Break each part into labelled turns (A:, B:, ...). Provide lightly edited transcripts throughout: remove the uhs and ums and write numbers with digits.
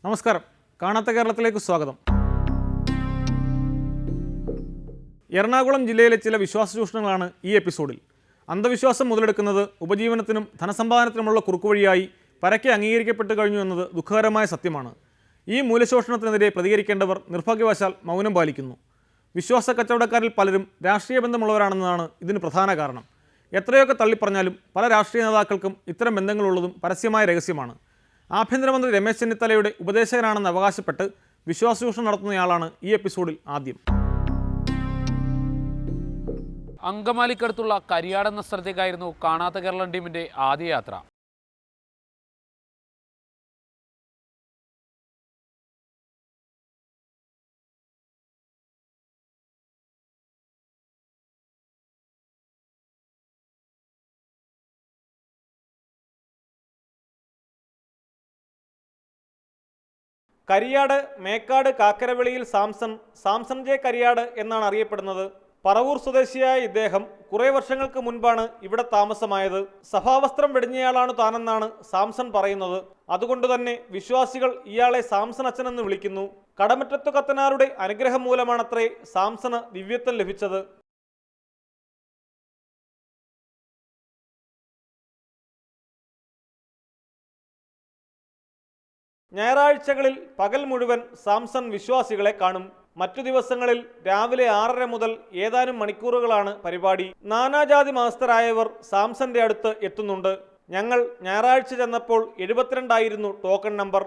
A: നമസ്കാരം. കാണാത്ത കേരളത്തിലേക്ക് സ്വാഗതം. എറണാകുളം ജില്ലയിലെ ചില വിശ്വാസ ചൂഷണങ്ങളാണ് ഈ എപ്പിസോഡിൽ. അന്ധവിശ്വാസം മുതലെടുക്കുന്നത് ഉപജീവനത്തിനും ധനസമ്പാദനത്തിനുമുള്ള കുറുക്കുവഴിയായി പരക്കെ അംഗീകരിക്കപ്പെട്ടു കഴിഞ്ഞു എന്നത് ദുഃഖകരമായ സത്യമാണ്. ഈ മൂല്യശോഷണത്തിനെതിരെ പ്രതികരിക്കേണ്ടവർ നിർഭാഗ്യവശാൽ മൗനം പാലിക്കുന്നു. വിശ്വാസ കച്ചവടക്കാരിൽ പലരും രാഷ്ട്രീയ ബന്ധമുള്ളവരാണെന്നതാണ് ഇതിന് പ്രധാന കാരണം. എത്രയൊക്കെ തള്ളിപ്പറഞ്ഞാലും പല രാഷ്ട്രീയ നേതാക്കൾക്കും ഇത്തരം ബന്ധങ്ങളുള്ളതും പരസ്യമായ രഹസ്യമാണ്. ആഭ്യന്തരമന്ത്രി രമേശ് ചെന്നിത്തലയുടെ ഉപദേശകനാണെന്ന് അവകാശപ്പെട്ട് വിശ്വാസചൂഷണം നടത്തുന്നയാളാണ് ഈ എപ്പിസോഡിൽ ആദ്യം.
B: അങ്കമാലിക്കടുത്തുള്ള കരിയാട് എന്ന സ്ഥലത്തേക്കായിരുന്നു കാണാത്ത കേരളം ടീമിന്റെ ആദ്യ യാത്ര.
A: കരിയാട് മേക്കാട് കാക്കരവിളിയിൽ സാംസൺ ജെ കരിയാട് എന്നാണ് അറിയപ്പെടുന്നത്. പറവൂർ സ്വദേശിയായ ഇദ്ദേഹം കുറേ വർഷങ്ങൾക്ക് മുൻപാണ് ഇവിടെ താമസമായത്. സഭാവസ്ത്രം വെടിഞ്ഞയാളാണ് താനെന്നാണ് സാംസൺ പറയുന്നത്. അതുകൊണ്ട് തന്നെ വിശ്വാസികൾ ഇയാളെ സാംസൺ അച്ഛനെന്ന് വിളിക്കുന്നു. കടമറ്റത്തു കത്തനാരുടെ അനുഗ്രഹം മൂലമാണത്രേ സാംസണ് ദിവ്യത്വം ലഭിച്ചത്. ഞായറാഴ്ചകളിൽ പകൽ മുഴുവൻ സാംസൺ വിശ്വാസികളെ കാണും. മറ്റു ദിവസങ്ങളിൽ രാവിലെ 6:30 മുതൽ ഏതാനും മണിക്കൂറുകളാണ് പരിപാടി. നാനാജാതി മതസ്ഥരായവർ സാംസന്റെ അടുത്ത് എത്തുന്നുണ്ട്. ഞങ്ങൾ ഞായറാഴ്ച ചെന്നപ്പോൾ 72 ആയിരുന്നു ടോക്കൺ നമ്പർ.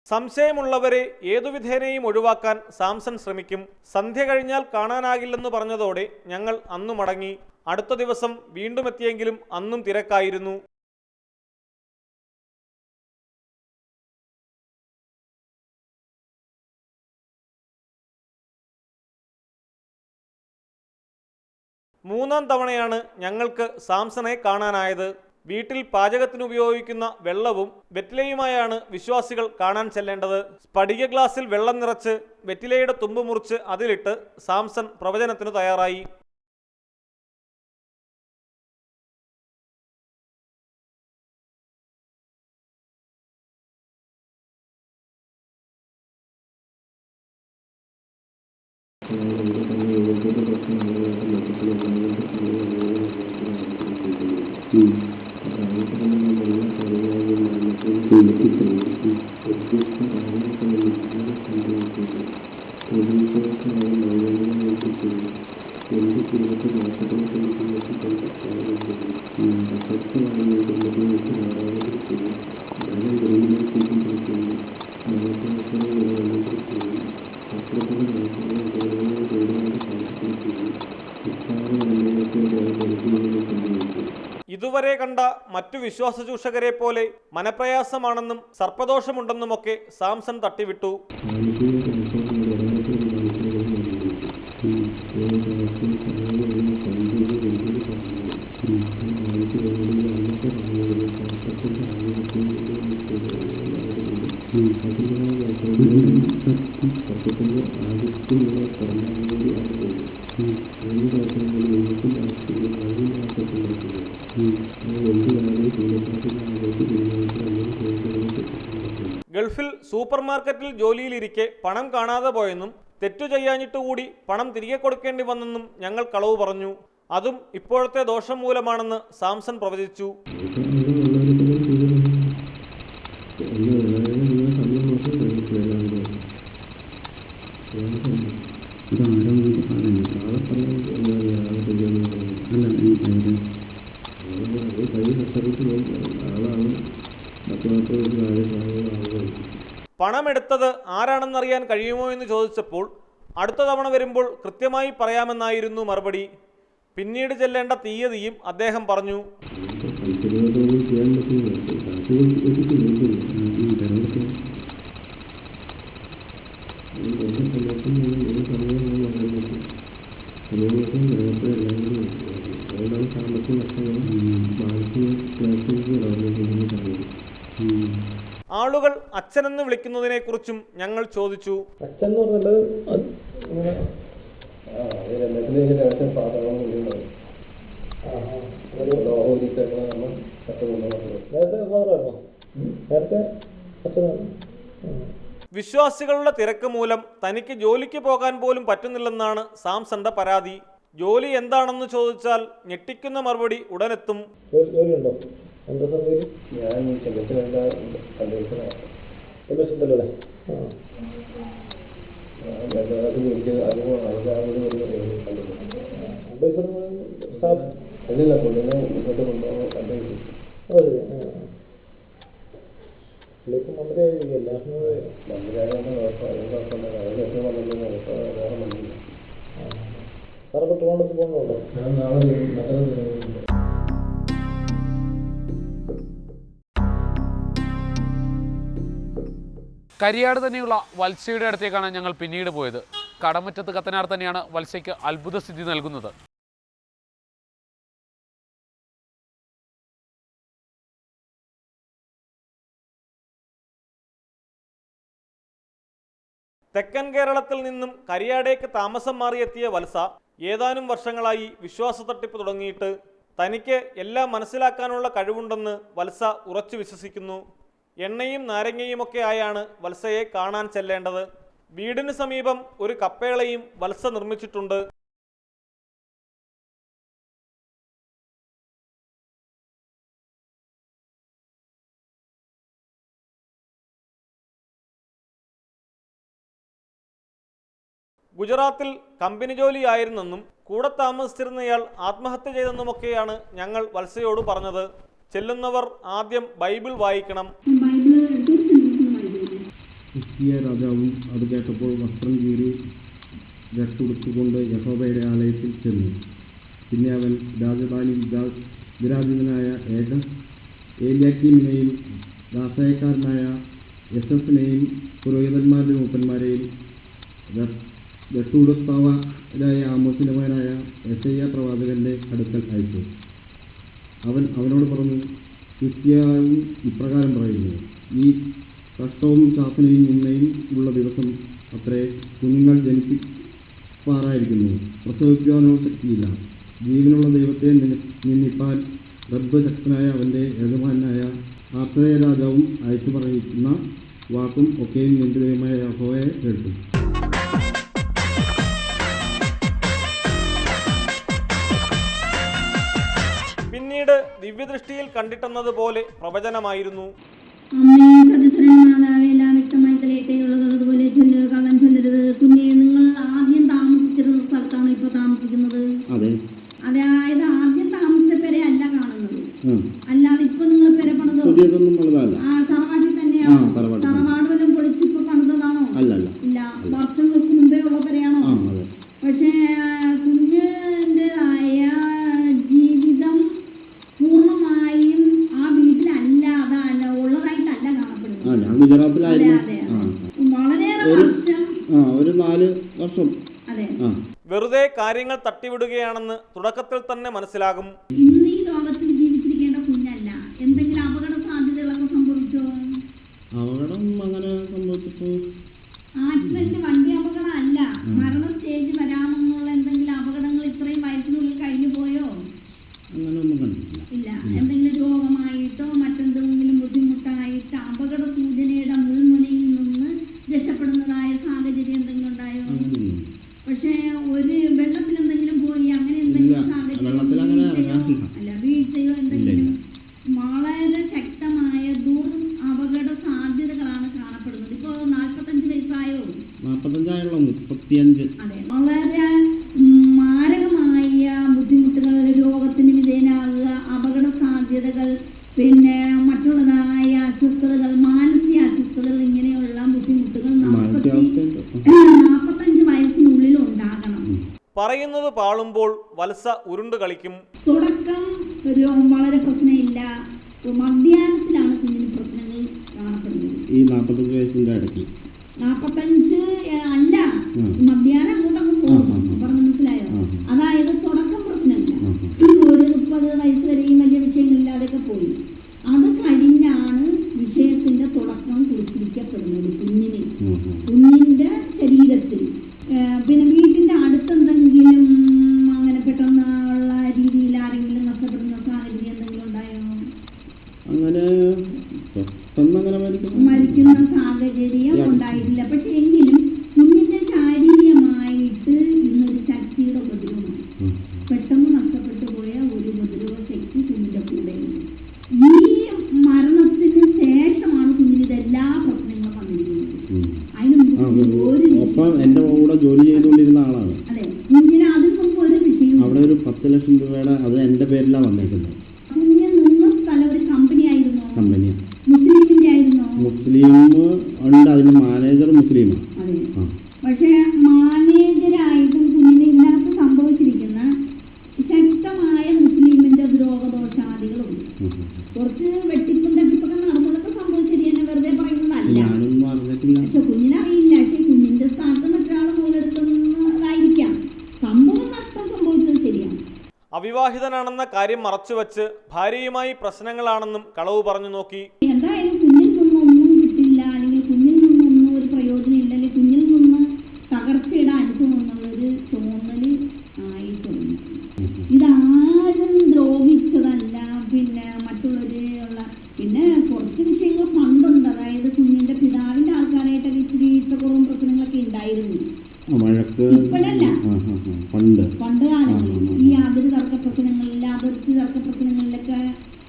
A: സംശയമുള്ളവരെ ഏതുവിധേനയും ഒഴിവാക്കാൻ സാംസൺ ശ്രമിക്കും. സന്ധ്യ കഴിഞ്ഞാൽ കാണാനാകില്ലെന്ന് പറഞ്ഞതോടെ ഞങ്ങൾ അന്നു മടങ്ങി. അടുത്ത ദിവസം വീണ്ടും എത്തിയെങ്കിലും അന്നും തിരക്കായിരുന്നു. മൂന്നാം തവണയാണ് ഞങ്ങൾക്ക് സാംസണെ കാണാനായത്. വീട്ടിൽ പാചകത്തിന് ഉപയോഗിക്കുന്ന വെള്ളവും വെറ്റിലയുമായാണ് വിശ്വാസികൾ കാണാൻ ചെല്ലേണ്ടത്. സ്ഫടിക ഗ്ലാസിൽ വെള്ളം നിറച്ച് വെറ്റിലയുടെ തുമ്പ് മുറിച്ച് അതിലിട്ട് സാംസൺ പ്രവചനത്തിന് തയ്യാറായി. ഇതുവരെ കണ്ട മറ്റു വിശ്വാസ ചൂഷകരെ പോലെ മനപ്രയാസമാണെന്നും സർപ്പദോഷമുണ്ടെന്നുമൊക്കെ സാംസൺ തട്ടിവിട്ടു. ഗൾഫിൽ സൂപ്പർ മാർക്കറ്റിൽ ജോലിയിലിരിക്കെ പണം കാണാതെ പോയെന്നും തെറ്റു ചെയ്യാഞ്ഞിട്ടുകൂടി പണം തിരികെ കൊടുക്കേണ്ടി വന്നെന്നും ഞങ്ങൾ കളവ് പറഞ്ഞു. അതും ഇപ്പോഴത്തെ ദോഷം മൂലമാണെന്ന് സാംസൺ പ്രവചിച്ചു. പണമെടുത്തത് ആരാണെന്നറിയാൻ കഴിയുമോ എന്ന് ചോദിച്ചപ്പോൾ അടുത്ത തവണ വരുമ്പോൾ കൃത്യമായി പറയാമെന്നായിരുന്നു മറുപടി. പിന്നീട് ചെല്ലേണ്ട തീയതിയും അദ്ദേഹം പറഞ്ഞു.
C: സാമ്പത്തിക നഷ്ടങ്ങളും മാനസിക
A: ആളുകൾ അച്ഛനെന്ന് വിളിക്കുന്നതിനെക്കുറിച്ചും ഞങ്ങൾ ചോദിച്ചു.
C: അച്ഛൻ എന്ന്
A: വിശ്വാസികളുടെ തിരക്ക് മൂലം തനിക്ക് ജോലിക്ക് പോകാൻ പോലും പറ്റുന്നില്ലെന്നാണ് സാംസന്റെ പരാതി. ജോലി എന്താണെന്ന് ചോദിച്ചാൽ ഞെട്ടിക്കുന്ന മറുപടി ഉടനെത്തും.
B: കരിയാട് തന്നെയുള്ള വത്സയുടെ അടുത്തേക്കാണ് ഞങ്ങൾ പിന്നീട് പോയത്. കടമറ്റത്ത് കത്തനാർ തന്നെയാണ് വത്സയ്ക്ക് അത്ഭുതസ്ഥിതി നൽകുന്നത്.
A: തെക്കൻ കേരളത്തിൽ നിന്നും കരിയാടേക്ക് താമസം മാറിയെത്തിയ വത്സ ഏതാനും വർഷങ്ങളായി വിശ്വാസ തട്ടിപ്പ് തുടങ്ങിയിട്ട്. തനിക്ക് എല്ലാം മനസ്സിലാക്കാനുള്ള കഴിവുണ്ടെന്ന് വത്സ ഉറച്ചു വിശ്വസിക്കുന്നു. എണ്ണയും നാരങ്ങയുമൊക്കെ ആയാണ് വത്സയെ കാണാൻ ചെല്ലേണ്ടത്. വീടിന് സമീപം ഒരു കപ്പേളയും വത്സ നിർമ്മിച്ചിട്ടുണ്ട്. ഗുജറാത്തിൽ കമ്പനി ജോലിയായിരുന്നെന്നും കൂടെ താമസിച്ചിരുന്നയാൾ ആത്മഹത്യ ചെയ്തെന്നുമൊക്കെയാണ് ഞങ്ങൾ വത്സയോട് പറഞ്ഞത്. ചെല്ലുന്നവർ ആദ്യം ബൈബിൾ വായിക്കണം.
C: രാജാവും അത് കേട്ടപ്പോൾ വസ്ത്രം കീറി രട്ടുടുത്തുകൊണ്ട് യഹോവയുടെ ആലയത്തിൽ ചെന്നു. പിന്നെ അവൻ രാജധാനി വിരാജിതനായ ഏലിയാക്കീമിനെയും ദാസയക്കാരനായ യസഫിനെയും പുരോഹിതന്മാരുടെ മൂപ്പന്മാരെയും രട്ടുടുസ്താവരായ ആമോസിന്റെ മകനായ യെശയ്യാ പ്രവാചകന്റെ അടുക്കൽ അയച്ചു. അവനോട് പറഞ്ഞു, ഹിസ്കിയാവും ഇപ്രകാരം പറയുന്നു, ഈ കഷ്ടവും ശാസനയും നിന്നയും ഉള്ള ദിവസം അത്രേ. കുഞ്ഞുങ്ങൾ ജനിപ്പാറായിരിക്കുന്നു, പ്രസവിക്കുവാനോ ശക്തിയില്ല. ജീവനുള്ള ദൈവത്തെ നിന്ദിപ്പാൻ ഗർഭശക്തനായ അവൻ്റെ യജമാനായ ആശ്രയ രാജാവും അയച്ചു പറയുന്ന വാക്കും ഒക്കെയും നിന്റെ ദൈവമായ യഹോവയെ കേട്ടു.
A: പിന്നീട് ദിവ്യദൃഷ്ടിയിൽ കണ്ടിട്ടെന്നതുപോലെ പ്രവചനമായിരുന്നു.
D: വ്യക്തമായി തെളിയട്ടെയുള്ളതുപോലെ കള്ളൻ ചൊല്ലരുത്. കുഞ്ഞെ, നിങ്ങൾ ആദ്യം താമസിച്ചിരുന്ന സ്ഥലത്താണ് ഇപ്പൊ താമസിക്കുന്നത്. അതായത് ആദ്യം താമസിച്ച പെര അല്ല കാണുന്നത്, അല്ലാതെ ഇപ്പൊ നിങ്ങൾ പെര പണിതോ തറവാട്ടിൽ തന്നെയാണോ? തറവാട് വല്ലതും പൊളിച്ച് ഇപ്പൊ പണിതതാണോ? ഇല്ല, വർഷങ്ങൾക്ക് മുമ്പേ ഉള്ള പെരയാണോ? പക്ഷേ കുഞ്ഞിൻ്റെതായ ജീവിതം പൂർണ്ണമായും ആ വീട്ടിലല്ല, അതല്ല ഉള്ളതായിട്ടല്ല കാണപ്പെടുന്നത്. വളരെയേറെ വർഷം,
C: ഒരു 4 വർഷം.
D: അതെ,
A: വെറുതെ കാര്യങ്ങൾ തട്ടിവിടുകയാണെന്ന് തുടക്കത്തിൽ തന്നെ മനസ്സിലാകും.
D: ഇന്ന് ഈ ലോകത്തിൽ ജീവിച്ചിരിക്കേണ്ട കുഞ്ഞല്ല. എന്തെങ്കിലും അപകട സാധ്യതകളൊക്കെ സംഭവിച്ചോ?
C: അപകടം അങ്ങനെ സംഭവിച്ചപ്പോ
D: ആക്സിഡന്റ്, വണ്ടി അപകടം അല്ല, മരണ സ്റ്റേജ് വരാമെന്നുള്ള എന്തെങ്കിലും അപകടങ്ങൾ ഇത്രയും വയസ്സിനുള്ളിൽ കഴിഞ്ഞു പോയോ?
C: അങ്ങനെയൊന്നും കണ്ടിട്ടില്ല.
D: ഇല്ല. എന്തെങ്കിലും രോഗമായിട്ടോ മറ്റെന്തെങ്കിലും ബുദ്ധിമുട്ടായിട്ട് അപകട സൂചനയുടെ മുൾമുനയിൽ നിന്ന് രക്ഷപ്പെടുന്നതായ സാഹചര്യം എന്തെങ്കിലും ഉണ്ടായോ? പക്ഷേ ഒരു വെള്ളത്തിൽ എന്തെങ്കിലും പോയി അങ്ങനെ എന്തെങ്കിലും സാഹചര്യം അല്ല, വീഴ്ചയോ എന്തെങ്കിലും വളരെ ശക്തമായ അപകട സാധ്യതകളാണ് കാണപ്പെടുന്നത്. ഇപ്പോ 45 വയസ്സായോ?
C: 35.
D: അതെ, വളരെ മാരകമായ ബുദ്ധിമുട്ടുകൾ, രോഗത്തിന് വിധേയനാകുക, അപകട സാധ്യതകൾ, പിന്നെ മറ്റുള്ളതായ അസ്വസ്ഥതകൾ, മാനസിക അസ്വസ്ഥതകൾ, ഇങ്ങനെയുള്ള ബുദ്ധിമുട്ടുകൾ 45 വയസ്സിനുള്ളിൽ ഉണ്ടാകണം.
A: പറയുന്നത് പാളുമ്പോൾ വത്സ ഉരുണ്ട് കളിക്കും.
D: തുടക്കം വളരെ പ്രശ്നമില്ല, മധ്യാഹ്നത്തിലാണ് കുഞ്ഞിന് പ്രശ്നങ്ങൾ കാണപ്പെടുന്നത്.
C: ഈ 45 വയസ്സിന്റെ ഇടയ്ക്ക്
D: 45 അല്ല, മധ്യാഹ്നം അങ്ങോട്ടങ്ങ് പോകും. പറഞ്ഞ് മനസ്സിലായോ? അതായത് തുടക്കം പ്രശ്നമില്ല, ഒരു 30 വയസ്സ് വരെയും വലിയ വിഷയങ്ങളില്ലാതെയൊക്കെ പോയി. അത് കഴിഞ്ഞാണ് വിഷയത്തിന്റെ തുടക്കം.
C: അങ്ങനെ പെട്ടെന്ന് അങ്ങനെ
D: മരിക്കുന്ന സാഹചര്യം ഉണ്ടായിട്ടില്ല. പക്ഷെ എങ്കിലും കുഞ്ഞിന്റെ ശാരീരികമായിട്ട് ഇന്നൊരു ശക്തിയുടെ ഉപദ്രവമാണ്. പെട്ടെന്ന് നഷ്ടപ്പെട്ടു പോയ ഒരു ഉപദ്രവ ശക്തി കുഞ്ഞിന്റെ കൂടെയുണ്ട്. ഈ മരണത്തിന് ശേഷമാണ് കുഞ്ഞിന് ഇതെല്ലാ പ്രശ്നങ്ങളും വന്നിരിക്കുന്നത്.
C: ഒപ്പം എന്റെ കൂടെ ജോലി ചെയ്തുകൊണ്ടിരുന്ന ആളാണ്.
D: അതെ, കുഞ്ഞിന് അതിൽ മുമ്പ് ഒരു വിഷയം
C: അവിടെ ഒരു 10 ലക്ഷം രൂപയുടെ അത് എന്റെ പേരിലാണ് വന്നേക്കുന്നത്.
D: കുഞ്ഞ് നിന്ന സ്ഥലം ഒരു കമ്പനി ആയിരുന്നോ?
C: കമ്പനിയാ.
D: മുസ്ലിമിന്റെ ആയിരുന്നോ?
C: മുസ്ലിം ഉണ്ട്, അതിന്റെ മാനേജർ മുസ്ലിമാണ്.
D: അതെ. പക്ഷെ മാനേജരായിട്ടും കുഞ്ഞിന് ഇതിനകത്ത് സംഭവിച്ചിരിക്കുന്ന ശക്തമായ മുസ്ലിമിന്റെ ദ്രോഹദോഷാദികളുണ്ട്. കുറച്ച് വെട്ടിപ്പും തട്ടിപ്പൊക്കെ നടന്നതൊക്കെ സംഭവിച്ചത് തന്നെ വെറുതെ പറയുന്നതല്ല.
C: ഞാനൊന്നും അറിഞ്ഞിട്ടില്ല.
D: പക്ഷെ കുഞ്ഞിനറിയില്ല. പക്ഷെ കുഞ്ഞിന്റെ സ്ഥാനത്ത് മറ്റൊരാൾ മുതലെടുക്കുന്നതായിരിക്കാം. സംഭവം നഷ്ടം സംഭവിച്ചത് ശരിയാണ്.
A: അവിവാഹിതനാണെന്ന കാര്യം മറച്ചുവെച്ച് ഭാര്യയുമായി പ്രശ്നങ്ങളാണെന്നും കളവ് പറഞ്ഞു നോക്കി.
D: എന്തായാലും കുഞ്ഞിൽ നിന്നൊന്നും കിട്ടില്ല, അല്ലെങ്കിൽ കുഞ്ഞിൽ നിന്നൊന്നും ഒരു പ്രയോജനം ഇല്ല, അല്ലെങ്കിൽ കുഞ്ഞിൽ നിന്ന് തകർച്ചയുടെ അനുഭവം എന്നുള്ളൊരു തോന്നല് ആയി തോന്നി. ഇതാരും ദ്രോഹിച്ചതല്ല. പിന്നെ മറ്റുള്ളവരുള്ള പിന്നെ കുറച്ച് വിഷയങ്ങൾ പണ്ടുണ്ട്. അതായത് കുഞ്ഞിന്റെ പിതാവിന്റെ ആൾക്കാരായിട്ടൊക്കെ ഇച്ചിരി ഇഷ്ടക്കുറവും പ്രശ്നങ്ങളൊക്കെ ഉണ്ടായിരുന്നു. ഇപ്പോഴല്ല, പണ്ട് കാലങ്ങളിൽ ഈ അതിർത്തി തർക്ക പ്രശ്നങ്ങളിലൊക്കെ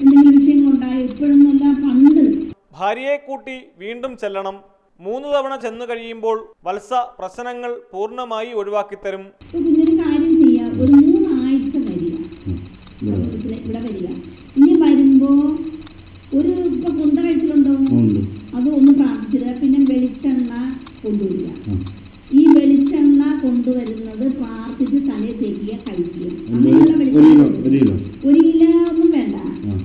D: എന്തെങ്കിലും വിഷയങ്ങളുണ്ടായി. ഇപ്പോഴൊന്നുമല്ല, പണ്ട്.
A: ഭാര്യയെ കൂട്ടി വീണ്ടും ചെല്ലണം. 3 തവണ ചെന്നു കഴിയുമ്പോൾ വത്സ പ്രശ്നങ്ങൾ പൂർണ്ണമായി ഒഴിവാക്കിത്തരും.
D: കുഞ്ഞൊരു കാര്യം ചെയ്യാം, ഒരു 3 ആഴ്ച വരിക, ഇവിടെ വരിക. ഇനി വരുമ്പോ ഒരു ഇപ്പൊ കൊന്ത കഴിച്ചിട്ടുണ്ടോ? അത് ഒന്ന് പ്രാർത്ഥിച്ചിടുക. പിന്നെ വെളിച്ചെണ്ണ കൊണ്ടുവരിക. ഈ വെളിച്ചെണ്ണ കൊണ്ടുവരുന്നത് പ്രാർത്ഥിച്ച് തലയെ തേക്കുക, കഴിക്കുക. അങ്ങനെയുള്ള വെളിച്ചെണ്ണ 1 കിലോ ഒന്നും വേണ്ട.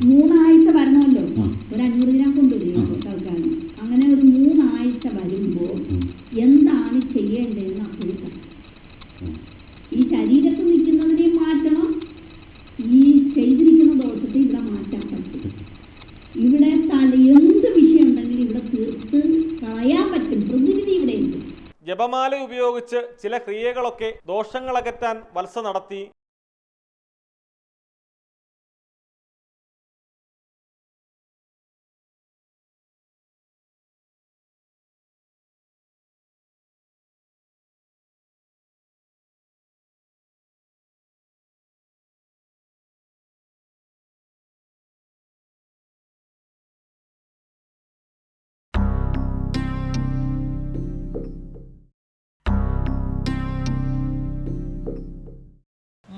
D: 3 ആഴ്ച വരണമല്ലോ. ഒരു 500 ഗ്രാം കൊണ്ടുവരിക തൽക്കാലം. അങ്ങനെ ഒരു 3 ആഴ്ച വരുമ്പോ എന്താണ് ചെയ്യേണ്ടതെന്ന് അപ്പോഴേക്കും ഈ ശരീരത്തിൽ നിൽക്കുന്നതിനെ മാറ്റണം. ഈ ചെയ്തിരിക്കുന്ന ദോഷത്തെ ഇവിടെ മാറ്റാൻ പറ്റും. ഇവിടെ എന്ത് വിഷയം ഉണ്ടെങ്കിലും ഇവിടെ തീർത്ത് കളയാൻ പറ്റും. പ്രതിവിധി ഇവിടെയുണ്ട്.
A: ജപമാല ഉപയോഗിച്ച് ചില ക്രിയകളൊക്കെ ദോഷങ്ങളകറ്റാൻ വത്സ നടത്തി.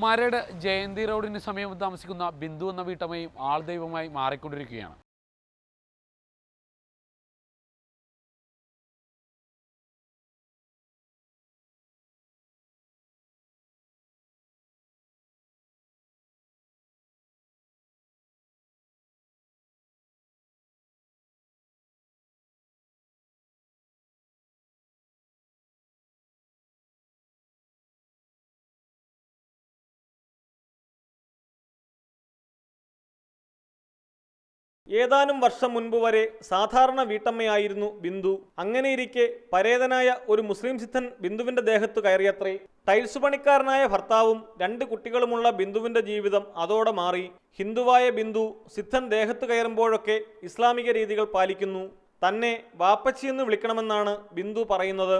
B: മരട് ജയന്തി റോഡിന് സമീപം താമസിക്കുന്ന ബിന്ദു എന്ന വീട്ടമ്മയും ആൾദൈവമായി മാറിക്കൊണ്ടിരിക്കുകയാണ്.
A: ഏതാനും വർഷം മുൻപ് വരെ സാധാരണ വീട്ടമ്മയായിരുന്നു ബിന്ദു. അങ്ങനെയിരിക്കെ പരേതനായ ഒരു മുസ്ലിം സിദ്ധൻ ബിന്ദുവിന്റെ ദേഹത്തു കയറിയത്രേ. ടൈൽസ് പണിക്കാരനായ ഭർത്താവും 2 കുട്ടികളുമുള്ള ബിന്ദുവിന്റെ ജീവിതം അതോടെ മാറി. ഹിന്ദുവായ ബിന്ദു സിദ്ധൻ ദേഹത്ത് കയറുമ്പോഴൊക്കെ ഇസ്ലാമിക രീതികൾ പാലിക്കുന്നു. തന്നെ വാപ്പച്ചിയെന്ന് വിളിക്കണമെന്നാണ് ബിന്ദു പറയുന്നത്.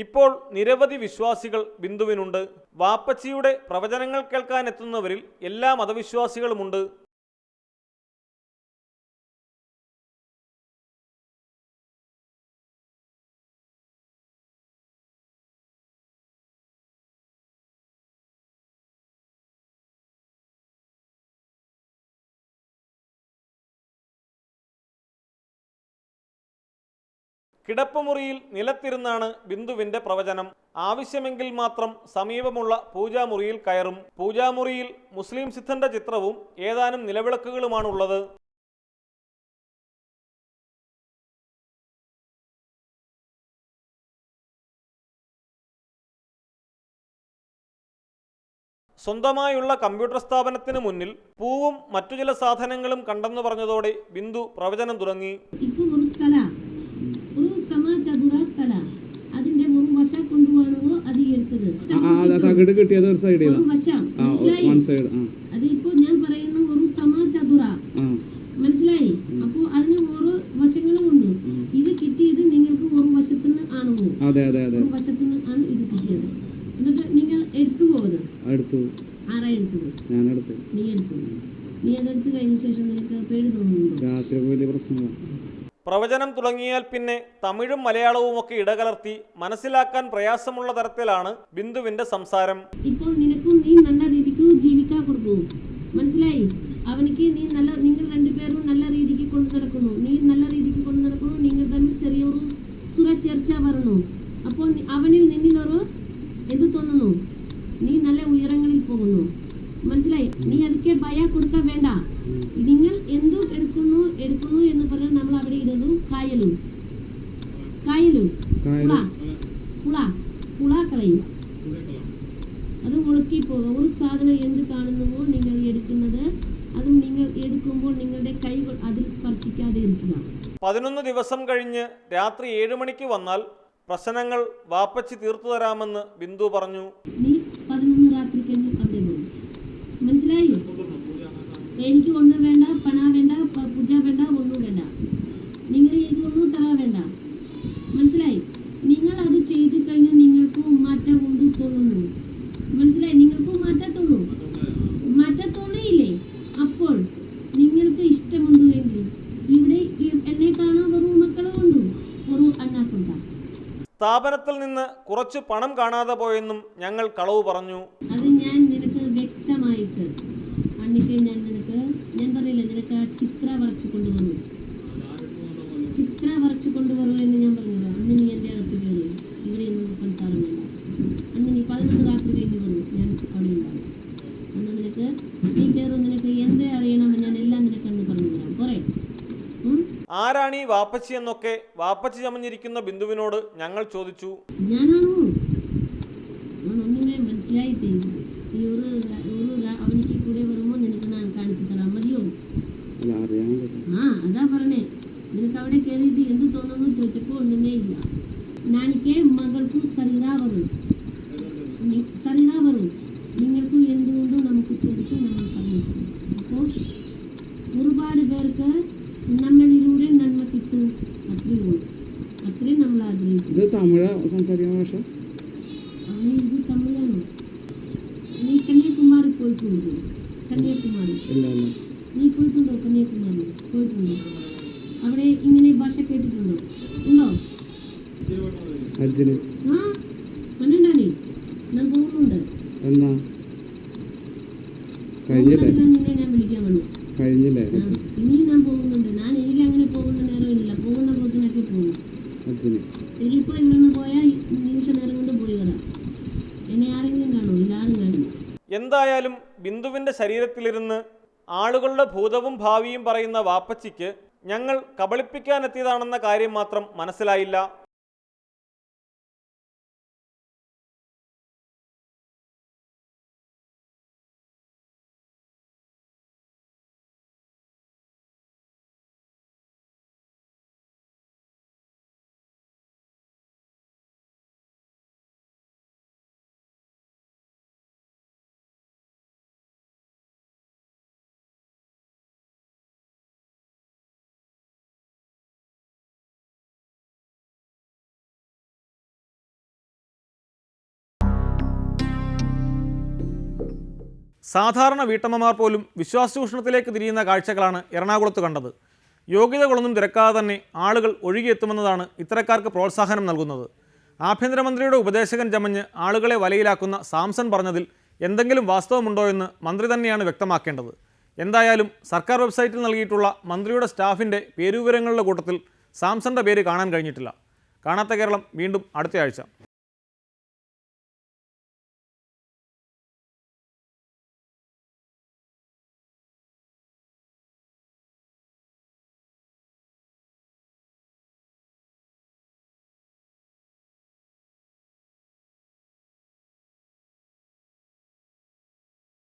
A: ഇപ്പോൾ നിരവധി വിശ്വാസികൾ ബിന്ദുവിനുണ്ട്. വാപ്പച്ചിയുടെ പ്രവചനങ്ങൾ കേൾക്കാൻ എത്തുന്നവരിൽ എല്ലാ മതവിശ്വാസികളുമുണ്ട്. കിടപ്പുമുറിയിൽ നിലത്തിരുന്നാണ് ബിന്ദുവിൻ്റെ പ്രവചനം. ആവശ്യമെങ്കിൽ മാത്രം സമീപമുള്ള പൂജാമുറിയിൽ കയറും. പൂജാമുറിയിൽ മുസ്ലിം സിദ്ധൻ്റെ ചിത്രവും ഏതാനും നിലവിളക്കുകളുമാണുള്ളത്. സ്വന്തമായുള്ള കമ്പ്യൂട്ടർ സ്ഥാപനത്തിന് മുന്നിൽ പൂവും മറ്റു ചില സാധനങ്ങളും കണ്ടെന്ന് പറഞ്ഞതോടെ ബിന്ദു പ്രവചനം തുടങ്ങി.
D: അതിപ്പോ ഞാൻ പറയുന്ന ഒരു സമചതുര മനസ്സിലായി. അപ്പോ അതിന് ഓരോ വശങ്ങളും ഉണ്ട്. ഇത് കിട്ടിയത് നിങ്ങൾക്ക് ഒരു വശത്തിന് ആണ്, ഒരു വശത്തിന് ആണ് ഇത് കിട്ടിയത്. എന്നിട്ട് നിങ്ങൾ എടുത്തു പോകുന്നത് ആരാ എടുത്തത്? നീ എടുത്തു. നീ അതെടുത്ത് കഴിഞ്ഞ ശേഷം നിനക്ക് പേടി തോന്നുന്നുണ്ടോ?
A: പ്രവചനം തുടങ്ങിയാൽ പിന്നെ തമിഴും മലയാളവും ഒക്കെ ഇടകലർത്തി മനസ്സിലാക്കാൻ പ്രയാസമുള്ള തരത്തിലാണ് ബിന്ദുവിന്റെ സംസാരം.
D: ഇപ്പോൾ നിനക്കും നീ നല്ല രീതിക്ക് ജീവിക്കാൻ കൊടുക്കൂ, മനസ്സിലായി? അവനിക്ക് നീ നല്ല, നിങ്ങൾ രണ്ടുപേരും നല്ല രീതിക്ക് കൊണ്ടു നടക്കുന്നു, നീ നല്ല രീതിക്ക് കൊണ്ടു നടക്കുന്നു, നിങ്ങൾ തമ്മിൽ ചെറിയൊരു ചർച്ച വരണു. അപ്പോൾ അവനിൽ നിന്നിലൊരു എന്ത് തോന്നുന്നു? നീ നല്ല ഉയരങ്ങളിൽ പോകുന്നു, മനസ്സിലായി? നീ അതൊക്കെ ഭയ കൊടുക്കാൻ വേണ്ട. നിങ്ങൾ എന്തു എടുക്കുന്നു എന്ന് പറഞ്ഞാൽ നമ്മൾ അവിടെ ഇടുന്നു കായലും പുള കളയും. അത് ഒഴുക്കി പോകും. ഒരു സാധനം എന്ത് കാണുന്നുവോ നിങ്ങൾ എടുക്കുന്നത്, അതും നിങ്ങൾ എടുക്കുമ്പോൾ നിങ്ങളുടെ കൈകൾ അതിൽ സ്പർശിക്കാതെ ഇരിക്കുക.
A: 11 ദിവസം കഴിഞ്ഞ് രാത്രി 7 മണിക്ക് വന്നാൽ പ്രശ്നങ്ങൾ വാപ്പച്ചി തീർത്തു തരാമെന്ന് ബിന്ദു പറഞ്ഞു.
D: നീ 11 രാത്രി കഴിഞ്ഞ് അവിടെ പോകും, മനസ്സിലായി? എനിക്ക് ഒന്നും വേണ്ട, പണ വേണ്ട, പൂജ വേണ്ട, ഒന്നും വേണ്ട. നിങ്ങൾ എനിക്കൊന്നും തരാൻ വേണ്ട, മനസ്സിലായി? നിങ്ങൾ അത് ചെയ്ത് കഴിഞ്ഞാൽ നിങ്ങൾക്ക് മാറ്റം കൊണ്ട് തോന്നുന്നു, മനസ്സിലായി? നിങ്ങൾക്ക് മാറ്റം തോന്നിയില്ലേ? അപ്പോൾ നിങ്ങൾക്ക് ഇഷ്ടമുണ്ടോ എങ്കിൽ ഇവിടെ എന്നെ കാണാൻ വെറും മക്കളും ഉണ്ട്, ഒരു അന്നാക്കുണ്ട.
A: സ്ഥാപനത്തിൽ നിന്ന് കുറച്ച് പണം കാണാതെ പോയെന്നും ഞങ്ങൾ കളവ് പറഞ്ഞു.
D: അത് ഞാൻ നിനക്ക് വ്യക്തമായിട്ട് അന്നിട്ട് ഞാൻ പറയില്ല, നിനക്ക് ആ ചിത്ര വരച്ചു കൊണ്ടുവന്നു എന്ന് ഞാൻ പറഞ്ഞത്. അന്ന് നീ എൻ്റെ അകത്ത് കയറി, ഇവിടെ ഒന്നും സംസാരം വേണ്ട. അന്ന് നീ 11 രാത്രി കഴിഞ്ഞ് വന്നു, ഞാൻ അവിടെ ഉണ്ടാവും. അന്ന് നിനക്ക് നീ കയറും, നിനക്ക് എന്ത് അറിയണമെന്ന് ഞാൻ എല്ലാം നിനക്കന്ന് പറഞ്ഞു തരാം. പോരെ?
A: ആരാണീ വാപ്പച്ചി എന്നൊക്കെ വാപ്പച്ചി ചമഞ്ഞിരിക്കുന്ന ബിന്ദുവിനോട് ഞങ്ങൾ ചോദിച്ചു.
D: ഞാനാണോ? ഒന്നിനെ മനസ്സിലായിട്ടേ ഈ ഒരു അവനിക്ക് കൂടെ വരുമ്പോൾ നിനക്ക് ഞാൻ കാണിച്ചു തരാം, മതിയോ? അതാ പറഞ്ഞേ. നിനക്ക് അവിടെ കയറിയിട്ട് എന്ത് തോന്നുന്നു ചോദിച്ചപ്പോൾ ഒന്നുമേ ഇല്ല. ഞാനിക്ക് മകൾക്കും ശരീരാ വരും, നിങ്ങൾക്കും എന്തുകൊണ്ടും നമുക്ക് ചോദിച്ചു നമ്മൾ പറഞ്ഞു. അപ്പോൾ ഒരുപാട് പേർക്ക് നമ്മളിലൂടെ നന്മ കിട്ടും, അത്രയും നമ്മൾ ആഗ്രഹിക്കും.
C: ഇത്
D: തമിഴാണോ? നീ കന്യാകുമാരി പോയിട്ടുണ്ടോ? നീ പോയിട്ടുണ്ടോ? കന്യാകുമാരി പോയിട്ടുണ്ടോ? അവിടെ ഇങ്ങനെ ഭാഷ കേട്ടിട്ടുണ്ടോ? ഉണ്ടോ? കണ്ടിട്ടാണേ ഞാൻ പോകുന്നുണ്ട്. നിന്നെ ഞാൻ വിളിക്കാൻ വന്നു. ഇനി ഞാൻ പോകുന്നുണ്ട്. എനിക്ക് അങ്ങനെ പോകുന്ന നേരമില്ല, പോകുന്ന പോത്തിനൊക്കെ പോകും. എനിക്കിപ്പോ ഇവിടെ നിന്ന് പോയാൽ നിമിഷ നേരം കൊണ്ട് പോയി വരാം. എന്നെ ആരെങ്കിലും കാണോ? ഇല്ലാരും കാണും.
A: എന്തായാലും ബിന്ദുവിൻ്റെ ശരീരത്തിലിരുന്ന് ആളുകളുടെ ഭൂതവും ഭാവിയും പറയുന്ന വാപ്പച്ചിക്ക് ഞങ്ങൾ കബളിപ്പിക്കാനെത്തിയതാണെന്ന കാര്യം മാത്രം മനസ്സിലായില്ല. സാധാരണ വീട്ടമ്മമാർ പോലും വിശ്വാസചൂഷണത്തിലേക്ക് തിരിയുന്ന കാഴ്ചകളാണ് എറണാകുളത്ത് കണ്ടത്. യോഗ്യതകളൊന്നും തിരക്കാതെ തന്നെ ആളുകൾ ഒഴുകിയെത്തുമെന്നതാണ് ഇത്തരക്കാർക്ക് പ്രോത്സാഹനം നൽകുന്നത്. ആഭ്യന്തരമന്ത്രിയുടെ ഉപദേശകൻ ചമഞ്ഞ് ആളുകളെ വലയിലാക്കുന്ന സാംസൺ പറഞ്ഞതിൽ എന്തെങ്കിലും വാസ്തവമുണ്ടോ എന്ന് മന്ത്രി തന്നെയാണ് വ്യക്തമാക്കേണ്ടത്. എന്തായാലും സർക്കാർ വെബ്സൈറ്റിൽ നൽകിയിട്ടുള്ള മന്ത്രിയുടെ സ്റ്റാഫിൻ്റെ പേരുവിവരങ്ങളുടെ കൂട്ടത്തിൽ സാംസന്റെ പേര് കാണാൻ കഴിഞ്ഞിട്ടില്ല. കാണാത്ത കേരളം വീണ്ടും അടുത്തയാഴ്ച.